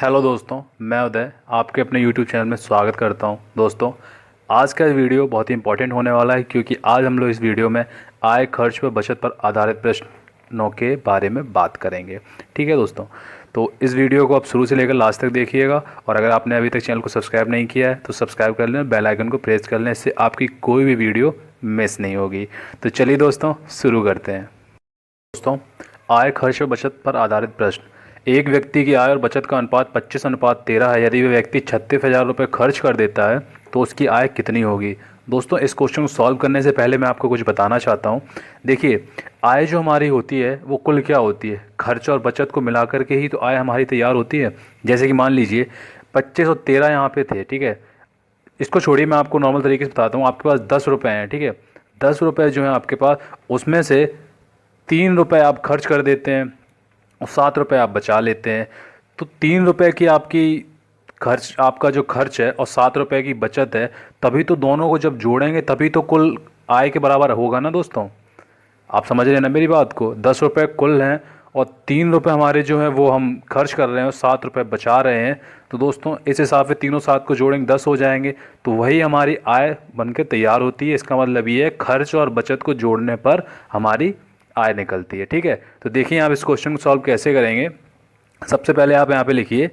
Hello दोस्तों, मैं उदय आपके अपने यूट्यूब चैनल में स्वागत करता हूं। दोस्तों, आज का वीडियो बहुत ही इंपॉर्टेंट होने वाला है क्योंकि आज हम लोग इस वीडियो में आय, खर्च व बचत पर आधारित प्रश्नों के बारे में बात करेंगे। ठीक है दोस्तों, तो इस वीडियो को आप शुरू से लेकर लास्ट तक देखिएगा और अगर आपने अभी तक चैनल को सब्सक्राइब नहीं किया है तो सब्सक्राइब कर लें, बेल आइकन को प्रेस कर लें, इससे आपकी कोई भी वीडियो मिस नहीं होगी। तो चलिए दोस्तों, शुरू करते हैं। दोस्तों, आय, खर्च और बचत पर आधारित प्रश्न। एक व्यक्ति की आय और बचत का अनुपात 25:13 है। यदि वह व्यक्ति 36,000 रुपये खर्च कर देता है तो उसकी आय कितनी होगी। दोस्तों, इस क्वेश्चन को सॉल्व करने से पहले मैं आपको कुछ बताना चाहता हूँ। देखिए, आय जो हमारी होती है वो कुल क्या होती है, खर्च और बचत को मिला करके ही तो आय हमारी तैयार होती है। जैसे कि मान लीजिए 25 और 13 यहाँ पे थे, ठीक है। इसको छोड़िए, मैं आपको नॉर्मल तरीके से बताता हूँ। आपके पास 10 रुपये हैं, ठीक है। 10 रुपये जो है आपके पास, उसमें से 3 रुपये आप खर्च कर देते हैं और 7 रुपये आप बचा लेते हैं। तो 3 रुपये की आपकी खर्च, आपका जो खर्च है और 7 रुपये की बचत है, तभी तो दोनों को जब जोड़ेंगे तभी तो कुल आय के बराबर होगा ना दोस्तों। आप समझ रहे हैं ना मेरी बात को। 10 रुपये कुल हैं और 3 रुपये हमारे जो है वो हम खर्च कर रहे हैं और 7 रुपये बचा रहे हैं। तो दोस्तों, इस हिसाब से तीनों 7 को जोड़ेंगे 10 हो जाएंगे, तो वही हमारी आय बनके तैयार होती है। इसका मतलब ये है खर्च और बचत को जोड़ने पर हमारी आय निकलती है। ठीक है, तो देखिए आप इस क्वेश्चन को सॉल्व कैसे करेंगे। सबसे पहले आप यहाँ पे लिखिए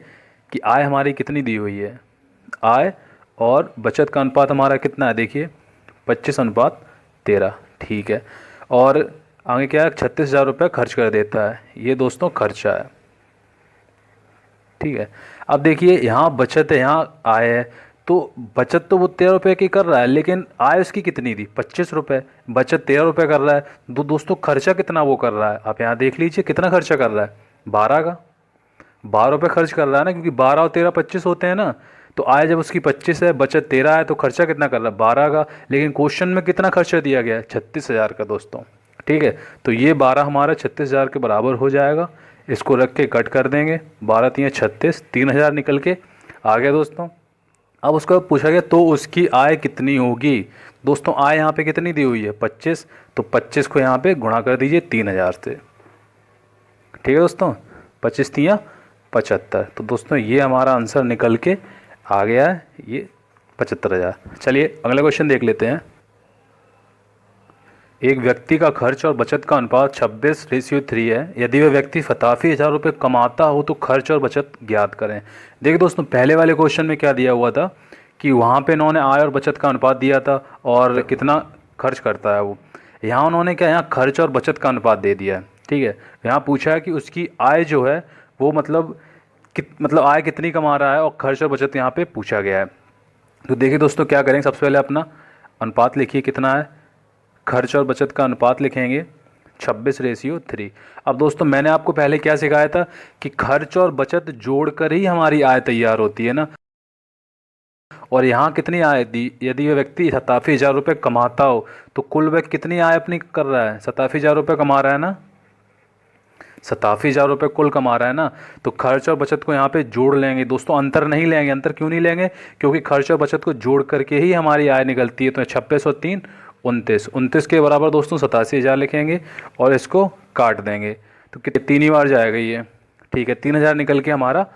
कि आय हमारी कितनी दी हुई है। आय और बचत का अनुपात हमारा कितना है, देखिए 25:13। ठीक है, और आगे क्या है, 36,000 रुपये खर्च कर देता है। ये दोस्तों खर्चा है। ठीक है, अब देखिए यहाँ बचत है, यहाँ आय है। तो बचत तो वो 13 रुपये की कर रहा है, लेकिन आय उसकी कितनी थी, 25 रुपये। बचत 13 रुपये कर रहा है। दोस्तों, खर्चा कितना वो कर रहा है, आप यहाँ देख लीजिए कितना खर्चा कर रहा है, 12 का। 12 रुपये खर्च कर रहा है ना, क्योंकि 12 और 13 25 होते हैं ना। तो आय जब उसकी 25 है, बचत 13 है, तो खर्चा कितना कर रहा है, 12 का। लेकिन क्वेश्चन में कितना खर्चा दिया गया है, 36,000 का दोस्तों। ठीक है, तो ये 12 हमारा 36,000 के बराबर हो जाएगा। इसको रख के कट कर देंगे, 12 3 36, 3,000 निकल के आ गया दोस्तों। अब उसको पूछा गया तो उसकी आय कितनी होगी। दोस्तों, आय यहाँ पे कितनी दी हुई है, 25। तो 25 को यहाँ पे गुणा कर दीजिए 3,000 से। ठीक है दोस्तों, 25 तियाँ 75। तो दोस्तों, ये हमारा आंसर निकल के आ गया है, ये 75,000। चलिए अगला क्वेश्चन देख लेते हैं। एक व्यक्ति का खर्च और बचत का अनुपात 26:3 है। यदि वह व्यक्ति 87,000 रुपये कमाता हो तो खर्च और बचत ज्ञात करें। देखिए दोस्तों, पहले वाले क्वेश्चन में क्या दिया हुआ था कि वहाँ पे इन्होंने आय और बचत का अनुपात दिया था और कितना खर्च करता है वो। यहाँ उन्होंने क्या, यहाँ खर्च और बचत का अनुपात दे दिया है। ठीक है, यहाँ पूछा है कि उसकी आय जो है वो मतलब आय कितनी कमा रहा है और खर्च और बचत यहाँ पे पूछा गया है। तो देखिए दोस्तों, क्या करेंगे, सबसे पहले अपना अनुपात लिखिए कितना है। खर्च और बचत का अनुपात लिखेंगे 26:3। अब दोस्तों, मैंने आपको पहले क्या सिखाया था कि खर्च और बचत जोड़कर ही हमारी आय तैयार होती है ना। और यहाँ कितनी आय दी, यदि वह व्यक्ति 87,000 रुपये कमाता हो तो कुल वह कितनी आय अपनी कर रहा है, 87,000 रुपये कमा रहा है ना। 87,000 रुपये कुल कमा रहा है ना। तो खर्च और बचत को यहाँ पे जोड़ लेंगे दोस्तों, अंतर नहीं लेंगे। अंतर क्यों नहीं लेंगे, क्योंकि खर्च और बचत को जोड़ करके ही हमारी आय निकलती है। तो 26 और 3 29, 29 के बराबर दोस्तों 87,000 लिखेंगे और इसको काट देंगे तो कितने, 3 ही बार जाएगा ये। ठीक है, 3,000 निकल के हमारा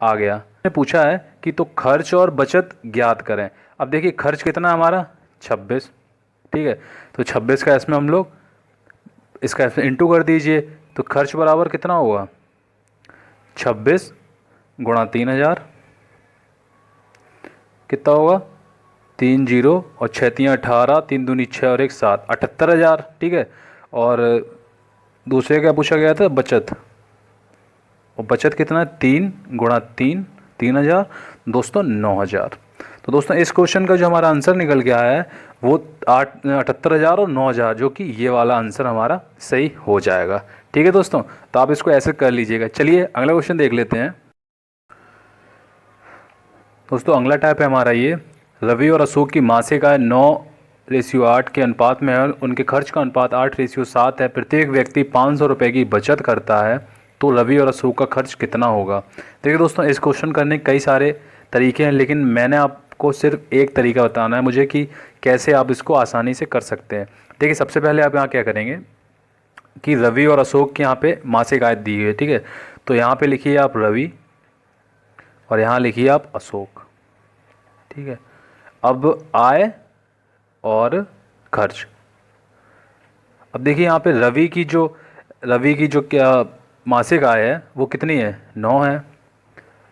आ गया। मैंने पूछा है कि तो खर्च और बचत ज्ञात करें। अब देखिए खर्च कितना हमारा 26। ठीक है, तो 26 का इसमें हम लोग इसका इसमें इंटू कर दीजिए, तो खर्च बराबर कितना होगा, 26 गुणा 3,000 कितना होगा, 3 जीरो और 6 3 18, 3 दूनी 6 और 1 7, 78,000। ठीक है, और दूसरे क्या पूछा गया था, बचत। और बचत कितना है, 3 गुणा 3 3,000 दोस्तों 9,000। तो दोस्तों, इस क्वेश्चन का जो हमारा आंसर निकल के आया है वो 78,000 और 9,000, जो कि ये वाला आंसर हमारा सही हो जाएगा। ठीक है दोस्तों, तो आप इसको ऐसे कर लीजिएगा। चलिए अगला क्वेश्चन देख लेते हैं। दोस्तों, अगला टाइप है हमारा ये, रवि और अशोक की मासिक आय 9:8 के अनुपात में है। उनके खर्च का अनुपात 8:7 है। प्रत्येक व्यक्ति 500 रुपये की बचत करता है तो रवि और अशोक का खर्च कितना होगा। देखिए दोस्तों, इस क्वेश्चन करने के कई सारे तरीके हैं, लेकिन मैंने आपको सिर्फ एक तरीका बताना है मुझे कि कैसे आप इसको आसानी से कर सकते हैं। देखिए, सबसे पहले आप यहाँ क्या करेंगे कि रवि और अशोक के यहाँ पे मासिक आय दी हुई है। ठीक है, तो यहाँ पे लिखिए आप रवि और यहाँ लिखिए आप अशोक। ठीक है, अब आय और खर्च। अब देखिए यहाँ पे रवि की जो क्या मासिक आय है वो कितनी है, 9 है,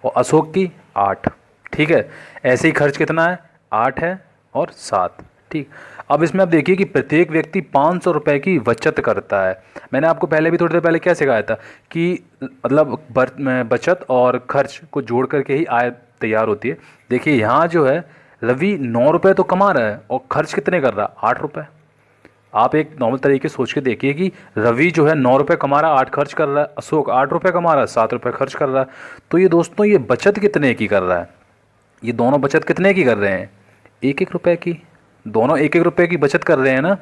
और अशोक की 8। ठीक है, ऐसे ही खर्च कितना है, 8 है और 7। ठीक, अब इसमें आप देखिए कि प्रत्येक व्यक्ति 500 रुपये की बचत करता है। मैंने आपको पहले भी थोड़ी देर पहले क्या सिखाया था कि मतलब बचत और खर्च को जोड़ करके ही आय तैयार होती है। देखिए यहाँ जो है रवि 9 रुपये तो कमा रहा है और खर्च कितने कर रहा है, 8 रुपये। आप एक नॉर्मल तरीके से सोच के देखिए कि रवि जो है 9 रुपये कमा रहा है, 8 खर्च कर रहा है, अशोक 8 रुपये कमा रहा है, 7 रुपये खर्च कर रहा है। तो ये दोस्तों ये बचत कितने की कर रहा है, ये दोनों बचत कितने की कर रहे हैं, 1-1 रुपये की। दोनों 1-1 रुपये की बचत कर रहे हैं ना।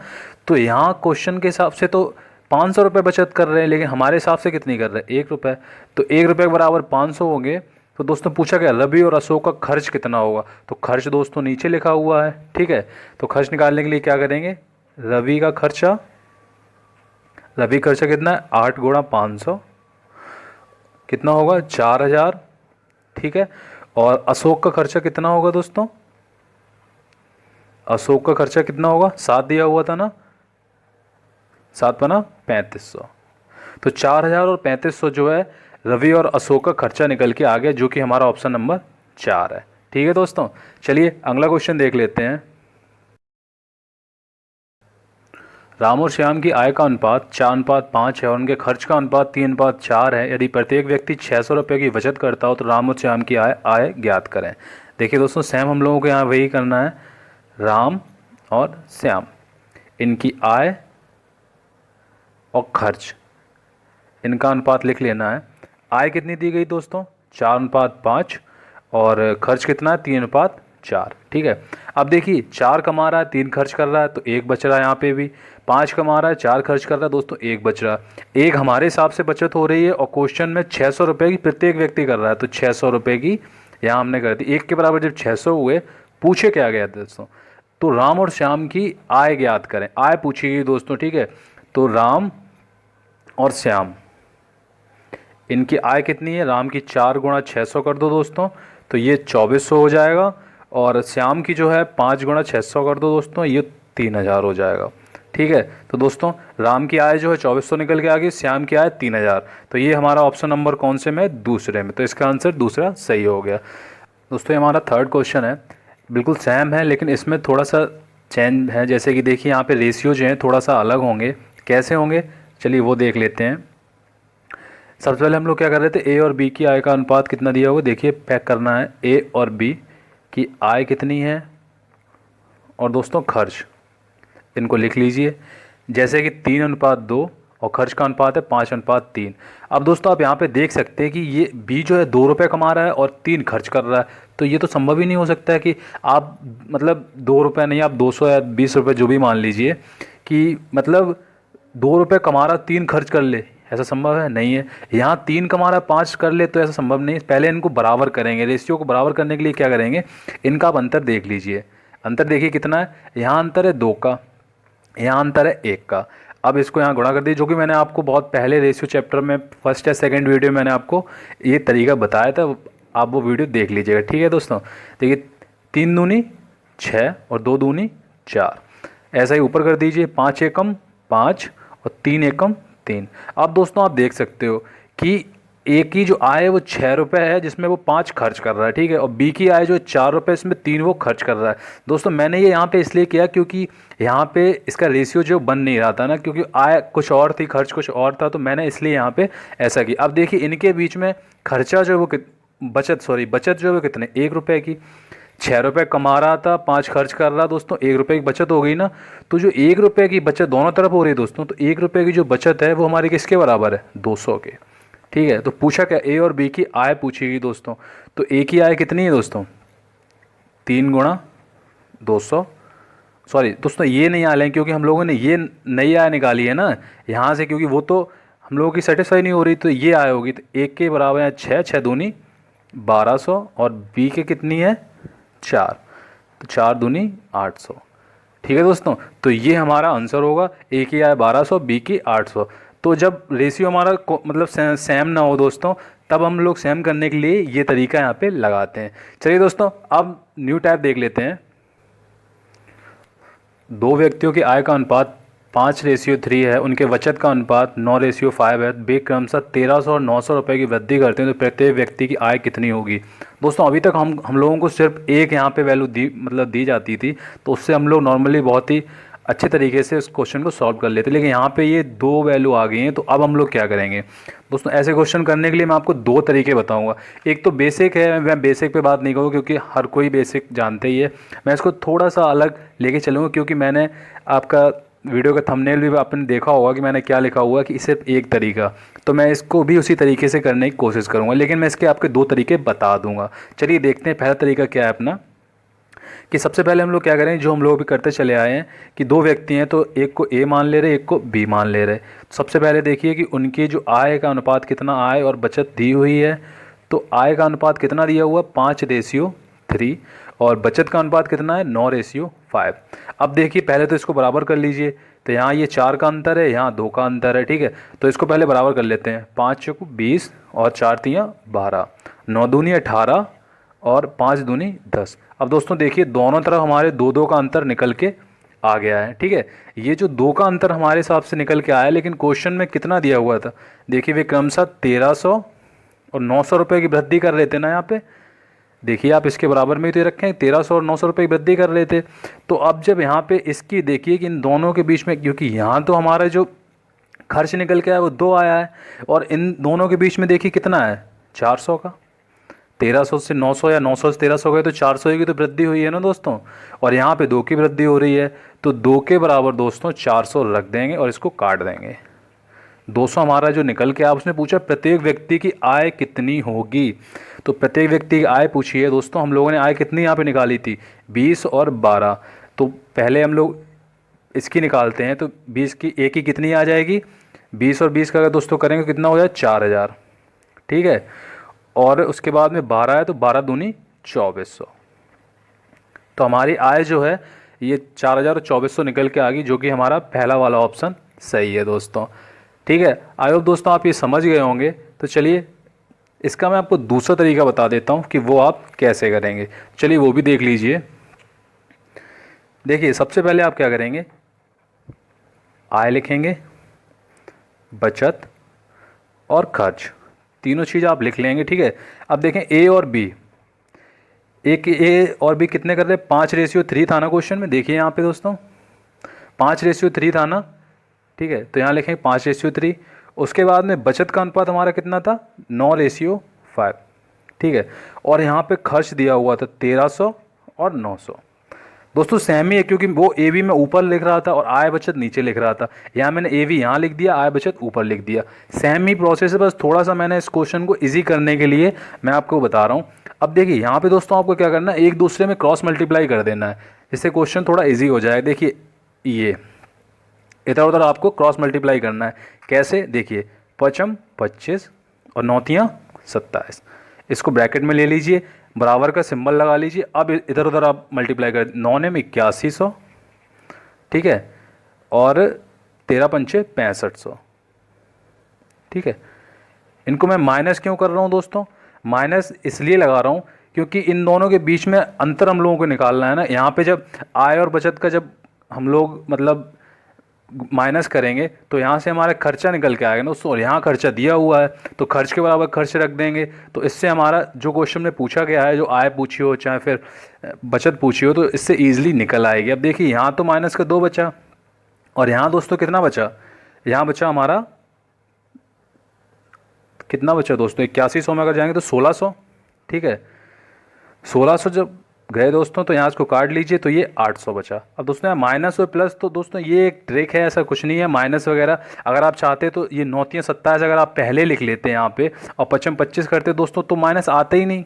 तो यहाँ क्वेश्चन के हिसाब से तो 500 रुपये बचत कर रहे हैं, लेकिन हमारे हिसाब से कितनी कर रहे हैं, 1 रुपये। तो 1 रुपये के बराबर 500 होंगे। तो दोस्तों पूछा गया रवि और अशोक का खर्च कितना होगा, तो खर्च दोस्तों नीचे लिखा हुआ है। ठीक है, तो खर्च निकालने के लिए क्या करेंगे, रवि खर्चा कितना है, 8 गुणा 500 कितना होगा, 4000। ठीक है, और अशोक का खर्चा कितना होगा दोस्तों, अशोक का खर्चा कितना होगा, 7 दिया हुआ था ना, 7×5 3500। तो 4000 और 3500 जो है रवि और अशोक का खर्चा निकल के आ गया, जो कि हमारा ऑप्शन नंबर 4 है। ठीक है दोस्तों, चलिए अगला क्वेश्चन देख लेते हैं। राम और श्याम की आय का अनुपात 4:5 है और उनके खर्च का अनुपात 3:4 है। यदि प्रत्येक व्यक्ति 600 रुपये की बचत करता हो तो राम और श्याम की आय ज्ञात करें। देखिए दोस्तों सेम हम लोगों को यहाँ वही करना है, राम और श्याम इनकी आय और खर्च इनका अनुपात लिख लेना है। आय कितनी दी गई दोस्तों, 4:5 और खर्च कितना है, 3:4। ठीक है, अब देखिए 4 कमा रहा है, 3 खर्च कर रहा है, तो 1 बच रहा है। यहाँ पे भी 5 कमा रहा है, 4 खर्च कर रहा है, दोस्तों 1 बच रहा है। 1 हमारे हिसाब से बचत हो रही है और क्वेश्चन में 600 रुपये की प्रत्येक व्यक्ति कर रहा है, तो 600 रुपये की यहाँ हमने कर दी। 1 के बराबर जब 600 हुए, पूछे क्या गया दोस्तों, तो राम और श्याम की आय ज्ञात करें। आय पूछी गई दोस्तों। ठीक है, तो राम और श्याम इनकी आय कितनी है, राम की 4 गुणा 600 कर दो दोस्तों, तो ये 2400 हो जाएगा। और श्याम की जो है 5 गुणा 600 कर दो दोस्तों, ये 3000 हो जाएगा। ठीक है, तो दोस्तों राम की आय जो है 2400 निकल के आ गई, श्याम की आय 3000। तो ये हमारा ऑप्शन नंबर कौन से में, दूसरे में। तो इसका आंसर दूसरा सही हो गया। दोस्तों ये हमारा थर्ड क्वेश्चन है, बिल्कुल सेम है लेकिन इसमें थोड़ा सा चेंज है। जैसे कि देखिए यहाँ पे रेशियो जो है थोड़ा सा अलग होंगे। कैसे होंगे, चलिए वो देख लेते हैं। सबसे पहले हम लोग क्या कर रहे थे, ए और बी की आय का अनुपात कितना दिया होगा। देखिए पैक करना है, ए और बी की आय कितनी है और दोस्तों खर्च, इनको लिख लीजिए। जैसे कि 3:2 और खर्च का अनुपात है 5:3। अब दोस्तों आप यहाँ पे देख सकते हैं कि ये बी जो है 2 रुपये कमा रहा है और 3 खर्च कर रहा है, तो ये तो संभव ही नहीं हो सकता है कि आप मतलब 2 रुपये नहीं, आप 200 या 20 रुपये जो भी मान लीजिए कि मतलब 2 रुपये कमा रहा 3 खर्च कर ले, ऐसा संभव है नहीं है। यहाँ 3 कमा रहा 5 कर ले, तो ऐसा संभव नहीं है। पहले इनको बराबर करेंगे, रेशियो को बराबर करने के लिए क्या करेंगे, इनका आप अंतर देख लीजिए। अंतर देखिए कितना है, यहाँ अंतर है 2 का, यहाँ अंतर है 1 का। अब इसको यहाँ गुणा कर दीजिए, जो कि मैंने आपको बहुत पहले रेशियो चैप्टर में फर्स्ट या सेकंड वीडियो मैंने आपको ये तरीका बताया था, आप वो वीडियो देख लीजिएगा। ठीक है दोस्तों, देखिए 3 दूनी 6 और 2 दूनी 4, ऐसा ही ऊपर कर दीजिए। 5 एकम 5 और 3 एकम 3। अब दोस्तों आप देख सकते हो कि ए की जो आय है वो 6 रुपये है, जिसमें वो 5 खर्च कर रहा है। ठीक है, और बी की आय जो 4 रुपये, इसमें 3 वो खर्च कर रहा है। दोस्तों मैंने ये यहाँ पे इसलिए किया क्योंकि यहाँ पे इसका रेशियो जो बन नहीं रहा था ना, क्योंकि आय कुछ और थी, खर्च कुछ और था, तो मैंने इसलिए यहाँ पे ऐसा किया। अब देखिए इनके बीच में खर्चा जो है वो बचत जो है वो कितने, 1 रुपये की। 6 रुपये कमा रहा था, 5 खर्च कर रहा दोस्तों, 1 रुपये की बचत हो गई ना। तो जो 1 रुपये की बचत दोनों तरफ हो रही है दोस्तों, तो 1 रुपये की जो बचत है वो हमारी किसके बराबर है, 200 के। ठीक है, तो पूछा क्या, ए और बी की आय पूछी गई दोस्तों। तो ए की आय कितनी है दोस्तों, 3 गुणा 200। सॉरी दोस्तों ये नहीं आ रहे हैं क्योंकि हम लोगों ने ये नई आय निकाली है ना यहाँ से, क्योंकि वो तो हम लोगों की सेटिस्फाई नहीं हो रही, तो ये आय होगी। तो 1 के बराबर है 6, 6 दूनी 1200 और बी के कितनी है 4, तो 4 दूनी 800। ठीक है दोस्तों, तो ये हमारा आंसर होगा, ए की आय 1200, बी की 800। तो जब रेशियो हमारा मतलब सेम ना हो दोस्तों, तब हम लोग सेम करने के लिए ये तरीका यहाँ पे लगाते हैं। चलिए दोस्तों, अब न्यू टाइप देख लेते हैं। दो व्यक्तियों की आय का अनुपात 5:3 है, उनके बचत का अनुपात 9:5 है, वे क्रमशः 1300 और 900 रुपये की वृद्धि करते हैं, तो प्रत्येक व्यक्ति की आय कितनी होगी। दोस्तों अभी तक हम लोगों को सिर्फ एक यहाँ पे वैल्यू दी जाती थी, तो उससे हम लोग नॉर्मली बहुत ही अच्छे तरीके से उस क्वेश्चन को सॉल्व कर लेते, लेकिन यहाँ पे ये दो वैल्यू आ गई हैं, तो अब हम लोग क्या करेंगे। दोस्तों ऐसे क्वेश्चन करने के लिए मैं आपको दो तरीके बताऊंगा। एक तो बेसिक है, मैं बेसिक पे बात नहीं करूँगा क्योंकि हर कोई बेसिक जानते ही है। मैं इसको थोड़ा सा अलग लेके चलूँगा, क्योंकि मैंने आपका वीडियो का थंबनेल भी आपने देखा होगा कि मैंने क्या लिखा हुआ है कि सिर्फ एक तरीका, तो मैं इसको भी उसी तरीके से करने की कोशिश करूँगा, लेकिन मैं इसके आपके दो तरीके बता दूँगा। चलिए देखते हैं पहला तरीका क्या है अपना, कि सबसे पहले हम लोग क्या करें, जो हम लोग भी करते चले आए हैं कि दो व्यक्ति हैं, तो एक को ए मान ले रहे, एक को बी मान ले रहे। सबसे पहले देखिए कि उनकी जो आय का अनुपात कितना, आय और बचत दी हुई है, तो आय का अनुपात कितना दिया हुआ, 5:3, और बचत का अनुपात कितना है, 9:5। अब देखिए पहले तो इसको बराबर कर लीजिए, तो यहाँ ये 4 का अंतर है, यहाँ 2 का अंतर है, ठीक है। तो इसको पहले बराबर कर लेते हैं। 5 चौको 20 और 4 तियाँ 12, 9 दूनी 18 और 5 दूनी 10। अब दोस्तों देखिए दोनों तरफ हमारे 2-2 का अंतर निकल के आ गया है, ठीक है। ये जो 2 का अंतर हमारे हिसाब से निकल के आया है, लेकिन क्वेश्चन में कितना दिया हुआ था, देखिए वे क्रमशः 1300 और 900 रुपये की वृद्धि कर रहे थे ना। यहाँ पे देखिए आप इसके बराबर में तो रखें 1300 और 900 रुपये की वृद्धि कर रहे थे। तो अब जब यहाँ पे इसकी देखिए कि इन दोनों के बीच में, क्योंकि यहाँ तो हमारा जो खर्च निकल के आया वो 2 आया है, और इन दोनों के बीच में देखिए कितना है, 400 का। 1300 से 900 या 900 से 1300 गए तो 400 की तो वृद्धि हुई है ना दोस्तों, और यहाँ पे 2 की वृद्धि हो रही है, तो 2 के बराबर दोस्तों 400 रख देंगे और इसको काट देंगे। 200 हमारा जो निकल के, आप उसने पूछा प्रत्येक व्यक्ति की आय कितनी होगी, तो प्रत्येक व्यक्ति की आय पूछी है दोस्तों। हम लोगों ने आय कितनी यहाँ पे निकाली थी, 20 और 12। तो पहले हम लोग इसकी निकालते हैं, तो 20 की एक की कितनी आ जाएगी, 20 और 20 का अगर दोस्तों करेंगे कितना हो जाए, 4000, ठीक है। और उसके बाद में 12 है, तो 12 दूनी 2400। तो हमारी आय जो है ये 4000 और 2400 निकल के आ गई, जो कि हमारा पहला वाला ऑप्शन सही है दोस्तों, ठीक है। आई होप दोस्तों आप ये समझ गए होंगे। तो चलिए इसका मैं आपको दूसरा तरीका बता देता हूँ कि वो आप कैसे करेंगे। चलिए वो भी देख लीजिए। देखिए सबसे पहले आप क्या करेंगे, आय लिखेंगे, बचत और खर्च, तीनों चीज़ आप लिख लेंगे, ठीक है। अब देखें ए और बी, एक ए और बी कितने कर रहे हैं, 5:3 था ना क्वेश्चन में। देखिए यहाँ पे दोस्तों 5:3 था ना, ठीक है। तो यहाँ लिखेंगे 5:3। उसके बाद में बचत का अनुपात हमारा कितना था, 9:5, ठीक है। और यहाँ पे खर्च दिया हुआ था 1300 और 900। दोस्तों सेम ही है, क्योंकि वो ए बी में ऊपर लिख रहा था और आय बचत नीचे लिख रहा था। यहाँ मैंने ए बी यहाँ लिख दिया, आय बचत ऊपर लिख दिया। सेम ही प्रोसेस है, बस थोड़ा सा मैंने इस क्वेश्चन को इजी करने के लिए मैं आपको बता रहा हूँ। अब देखिए यहाँ पे दोस्तों आपको क्या करना है, एक दूसरे में क्रॉस मल्टीप्लाई कर देना है, जिससे क्वेश्चन थोड़ा ईजी हो जाए। देखिए ये इधर उधर आपको क्रॉस मल्टीप्लाई करना है। कैसे, देखिए 5 25 और 9 27, इसको ब्रैकेट में ले लीजिए, बराबर का सिंबल लगा लीजिए। अब इधर उधर आप मल्टीप्लाई कर, 9 में 8100, ठीक है, और 13 पंचे 6500, ठीक है। इनको मैं माइनस क्यों कर रहा हूँ दोस्तों, माइनस इसलिए लगा रहा हूँ क्योंकि इन दोनों के बीच में अंतर हम लोगों को निकालना है ना। यहाँ पे जब आय और बचत का जब हम लोग मतलब माइनस करेंगे तो यहाँ से हमारा खर्चा निकल के आएगा ना दोस्तों, और यहाँ खर्चा दिया हुआ है तो खर्च के बराबर खर्च रख देंगे। तो इससे हमारा जो क्वेश्चन में पूछा गया है, जो आय पूछी हो चाहे फिर बचत पूछी हो, तो इससे ईजिली निकल आएगी। अब देखिए यहाँ तो माइनस का 2 बचा, और यहाँ दोस्तों कितना बचा, यहाँ बचा हमारा कितना बचा दोस्तों, 8100 में अगर जाएंगे तो 1600, ठीक है। 1600 जब गए दोस्तों तो यहाँ इसको काट लीजिए, तो ये 800 बचा। अब दोस्तों यहाँ माइनस और प्लस, तो दोस्तों ये एक ट्रिक है, ऐसा कुछ नहीं है माइनस वगैरह। अगर आप चाहते तो ये 9 3 27 अगर आप पहले लिख लेते हैं यहाँ पे और 55 25 करते दोस्तों, तो माइनस आता ही नहीं।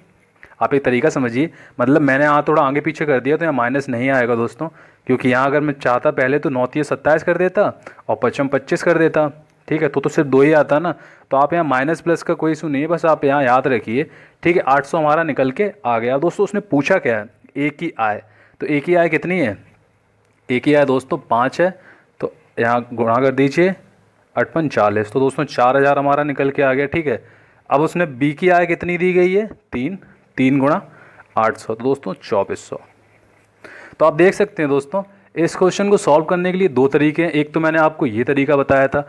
आप एक तरीका समझिए, मतलब मैंने यहाँ थोड़ा आगे पीछे कर दिया तो यहाँ माइनस नहीं आएगा दोस्तों, क्योंकि यहाँ अगर मैं चाहता पहले तो 9 3 27 कर देता और 55 25 कर देता, ठीक है, तो सिर्फ 2 ही आता ना। तो आप यहाँ माइनस प्लस का कोई इशू नहीं है, बस आप यहाँ याद रखिए, ठीक है। 800 हमारा निकल के आ गया। दोस्तों उसने पूछा क्या है, एक ही आय, तो एक ही आय कितनी है, एक ही आय दोस्तों 5 है, तो यहाँ गुणा कर दीजिए 8 × 5 = 40, तो दोस्तों 4000 हमारा निकल के आ गया, ठीक है। अब उसमें बी की आय कितनी दी गई है, 3, 3 गुणा 800, तो दोस्तों 2400। तो आप देख सकते हैं दोस्तों, इस क्वेश्चन को सॉल्व करने के लिए दो तरीके हैं। एक तो मैंने आपको ये तरीका बताया था,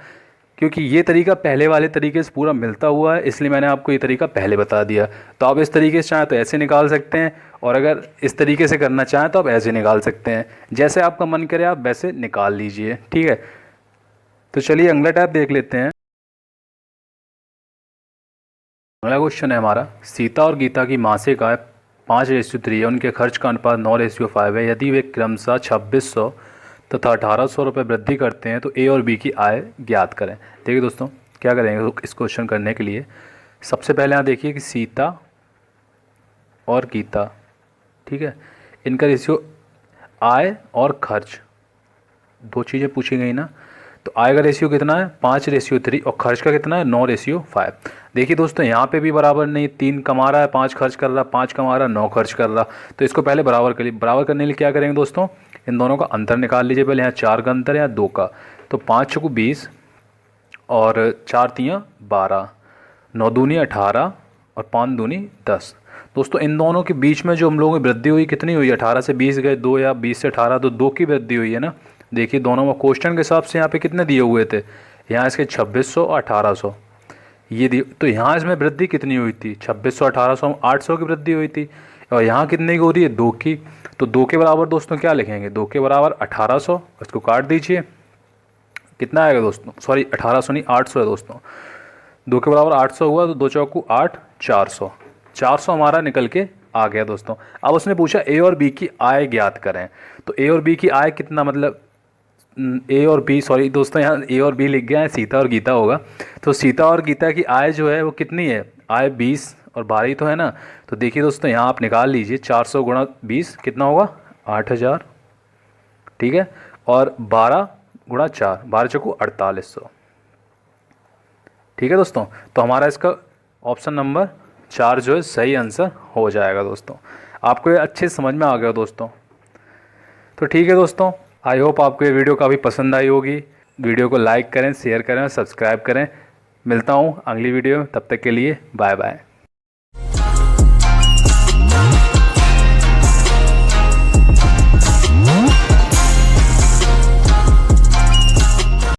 क्योंकि ये तरीका पहले वाले तरीके से पूरा मिलता हुआ है, इसलिए मैंने आपको ये तरीका पहले बता दिया। तो आप इस तरीके से चाहें तो ऐसे निकाल सकते हैं, और अगर इस तरीके से करना चाहें तो आप ऐसे निकाल सकते हैं। जैसे आपका मन करे आप वैसे निकाल लीजिए, ठीक है। तो चलिए अगला टैब देख लेते हैं। अगला क्वेश्चन है हमारा, सीता और गीता की मासिक आय 5:3 है, उनके खर्च का अनुपात 9:5 है। यदि वे क्रमशः 2600 तथा 1800 रुपये वृद्धि करते हैं तो ए और बी की आय ज्ञात करें। देखिए दोस्तों, क्या करेंगे इस क्वेश्चन करने के लिए, सबसे पहले यहाँ देखिए कि सीता और गीता, ठीक है, इनका रेशियो आय और खर्च, दो चीज़ें पूछी गई ना। तो आय का रेशियो कितना है, 5:3, और खर्च का कितना है, 9:5। देखिए दोस्तों, यहाँ पे भी बराबर नहीं, 3 कमा रहा है, 5 खर्च कर रहा, 5 कमा रहा, 9 खर्च कर रहा। तो इसको पहले बराबर कर लिए। बराबर करने के लिए क्या करेंगे दोस्तों, इन दोनों का अंतर निकाल लीजिए पहले। यहाँ 4 का अंतर है, यहाँ 2 का, तो 5 चौको 20 और 4 तियाँ 12, 9 दूनी 18 और 5 दूनी 10। दोस्तों इन दोनों के बीच में जो हम लोगों की वृद्धि हुई कितनी हुई, 18 से 20 गए 2, या 20 से 18, तो 2 की वृद्धि हुई है ना। देखिए दोनों में क्वेश्चन के हिसाब से यहाँ पे कितने दिए हुए थे, यहाँ इसके 2600 और 1800 ये दिए, तो यहाँ इसमें वृद्धि कितनी हुई थी, 2600 1800 800 की वृद्धि हुई थी। और यहाँ कितने की हो रही है, 2 की। तो 2 के बराबर दोस्तों क्या लिखेंगे, 2 के बराबर 1800, इसको काट दीजिए, कितना आएगा दोस्तों, सॉरी 1800 नहीं 800 है दोस्तों। 2 के बराबर 800 हुआ, तो 2 चौकू 8, 400, 400 हमारा निकल के आ गया दोस्तों। अब उसने पूछा ए और बी की आय ज्ञात करें। तो ए और बी की आय कितना, मतलब ए और बी, सॉरी दोस्तों यहाँ ए और बी लिख गया है, सीता और गीता होगा। तो सीता और गीता की आय जो है वो कितनी है, आय 20 और 12 ही तो है ना। तो देखिए दोस्तों यहाँ आप निकाल लीजिए, 400 गुणा 20 कितना होगा, 8000, ठीक है। और 12 गुणा 4, 12 चौको 4800, ठीक है दोस्तों। तो हमारा इसका ऑप्शन नंबर 4 जो है सही आंसर हो जाएगा दोस्तों। आपको ये अच्छे समझ में आ गया दोस्तों। तो ठीक है दोस्तों, आई होप आपको ये वीडियो काफ़ी पसंद आई होगी। वीडियो को लाइक करें, शेयर करें और सब्सक्राइब करें। मिलता हूँ अगली वीडियो में, तब तक के लिए बाय बाय।